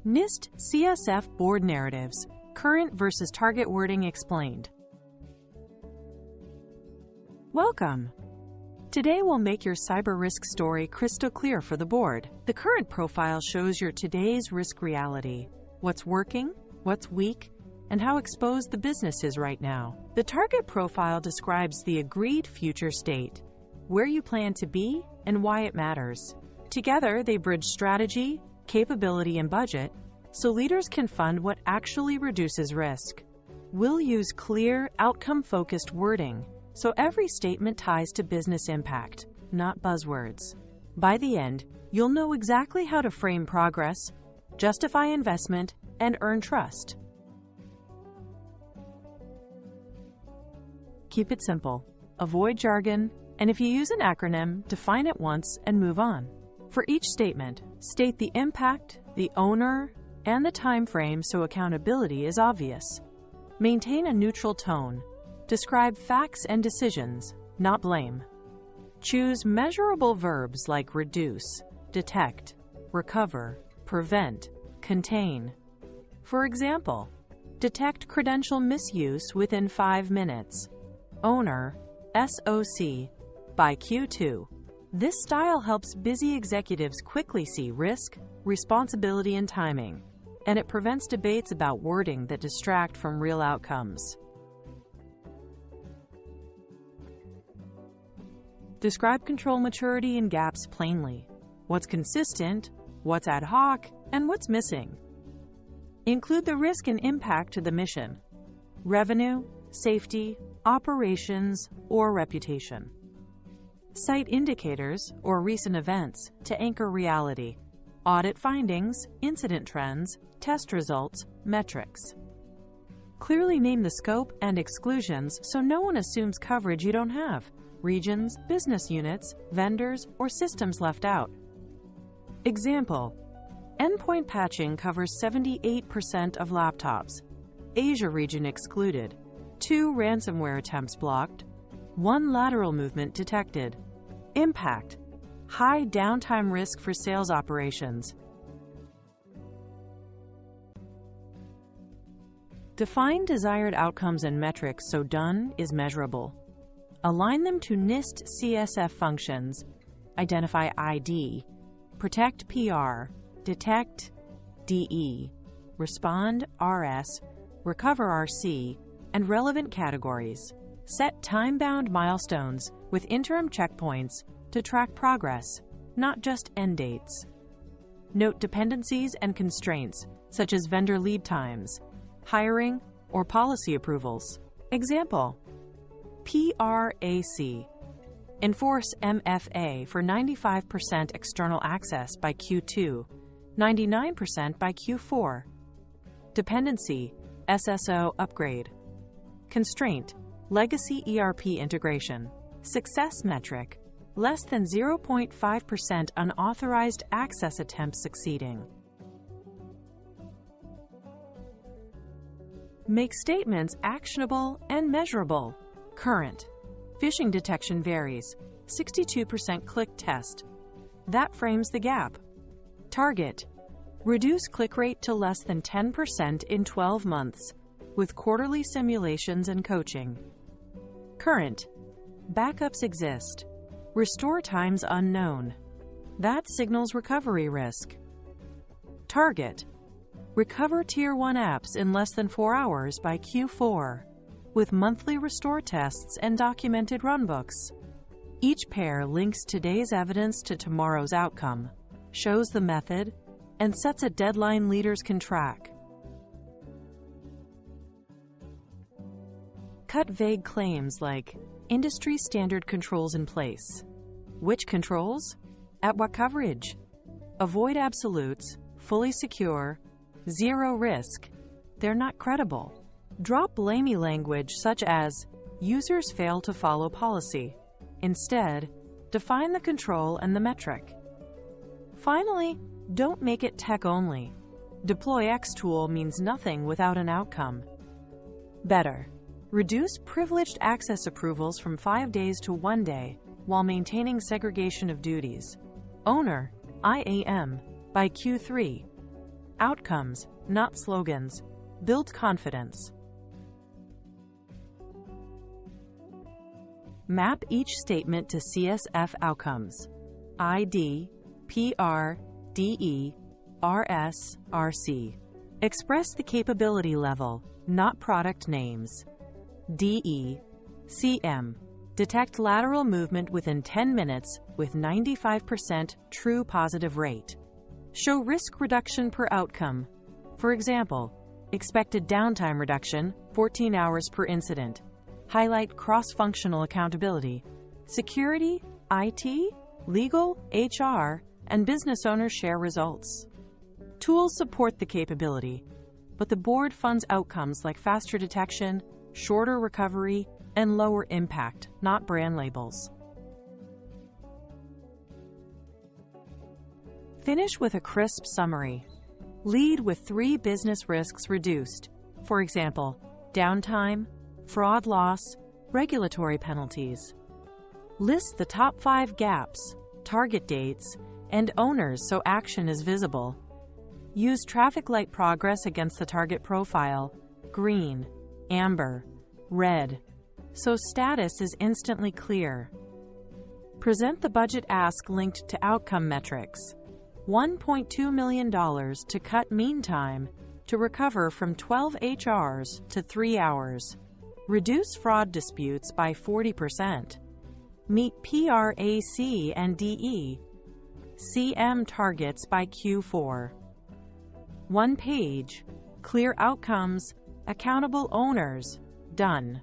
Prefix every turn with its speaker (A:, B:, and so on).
A: NIST CSF Board Narratives, Current versus Target Wording Explained. Welcome! Today we'll make your cyber risk story crystal clear for the board. The current profile shows your today's risk reality, what's working, what's weak, and how exposed the business is right now. The target profile describes the agreed future state, where you plan to be, and why it matters. Together, they bridge strategy, capability, and budget, so leaders can fund what actually reduces risk. We'll use clear, outcome-focused wording, so every statement ties to business impact, not buzzwords. By the end, you'll know exactly how to frame progress, justify investment, and earn trust. Keep it simple, avoid jargon, and if you use an acronym, define it once and move on. For each statement, state the impact, the owner, and the time frame so accountability is obvious. Maintain a neutral tone. Describe facts and decisions, not blame. Choose measurable verbs like reduce, detect, recover, prevent, contain. For example, detect credential misuse within 5 minutes. Owner, SOC, by Q2. This style helps busy executives quickly see risk, responsibility, and timing, and it prevents debates about wording that distract from real outcomes. Describe control maturity and gaps plainly. What's consistent, what's ad hoc, and what's missing. Include the risk and impact to the mission, revenue, safety, operations, or reputation. Cite indicators or recent events to anchor reality. Audit findings, incident trends, test results, metrics. Clearly name the scope and exclusions so no one assumes coverage you don't have. Regions, business units, vendors, or systems left out. Example: endpoint patching covers 78% of laptops. Asia region excluded. 2 ransomware attempts blocked. 1 lateral movement detected. Impact: high downtime risk for sales operations. Define desired outcomes and metrics so done is measurable. Align them to NIST CSF functions. Identify ID, protect PR, detect DE, respond RS, recover RC, and relevant categories. Set time-bound milestones with interim checkpoints to track progress, not just end dates. Note dependencies and constraints, such as vendor lead times, hiring, or policy approvals. Example: PRAC. Enforce MFA for 95% external access by Q2, 99% by Q4. Dependency: SSO upgrade. Constraint: legacy ERP integration. Success metric: less than 0.5% unauthorized access attempts succeeding. Make statements actionable and measurable. Current: phishing detection varies, 62% click test. That frames the gap. Target: reduce click rate to less than 10% in 12 months, with quarterly simulations and coaching. Current: backups exist. Restore times unknown. That signals recovery risk. Target: recover Tier 1 apps in less than 4 hours by Q4, with monthly restore tests and documented runbooks. Each pair links today's evidence to tomorrow's outcome, shows the method, and sets a deadline leaders can track. Cut vague claims like, industry standard controls in place. Which controls? At what coverage? Avoid absolutes, fully secure, zero risk. They're not credible. Drop blamey language such as, users fail to follow policy. Instead, define the control and the metric. Finally, don't make it tech only. Deploy X tool means nothing without an outcome. Better: reduce privileged access approvals from 5 days to 1 day while maintaining segregation of duties. Owner, IAM, by Q3. Outcomes, not slogans. Build confidence. Map each statement to CSF outcomes. ID, PR, DE, RS, RC. Express the capability level, not product names. DE, CM. Detect lateral movement within 10 minutes with 95% true positive rate. Show risk reduction per outcome. For example, expected downtime reduction, 14 hours per incident. Highlight cross-functional accountability. Security, IT, legal, HR, and business owners share results. Tools support the capability, but the board funds outcomes like faster detection, shorter recovery, and lower impact, not brand labels. Finish with a crisp summary. Lead with 3 business risks reduced. For example, downtime, fraud loss, regulatory penalties. List the top 5 gaps, target dates, and owners so action is visible. Use traffic light progress against the target profile, green, amber, red, so status is instantly clear. Present the budget ask linked to outcome metrics. $1.2 million to cut mean time to recover from 12 HRs to 3 hours. Reduce fraud disputes by 40%. Meet PRAC and DE. CM targets by Q4. 1 page. Clear outcomes. Accountable owners. Done.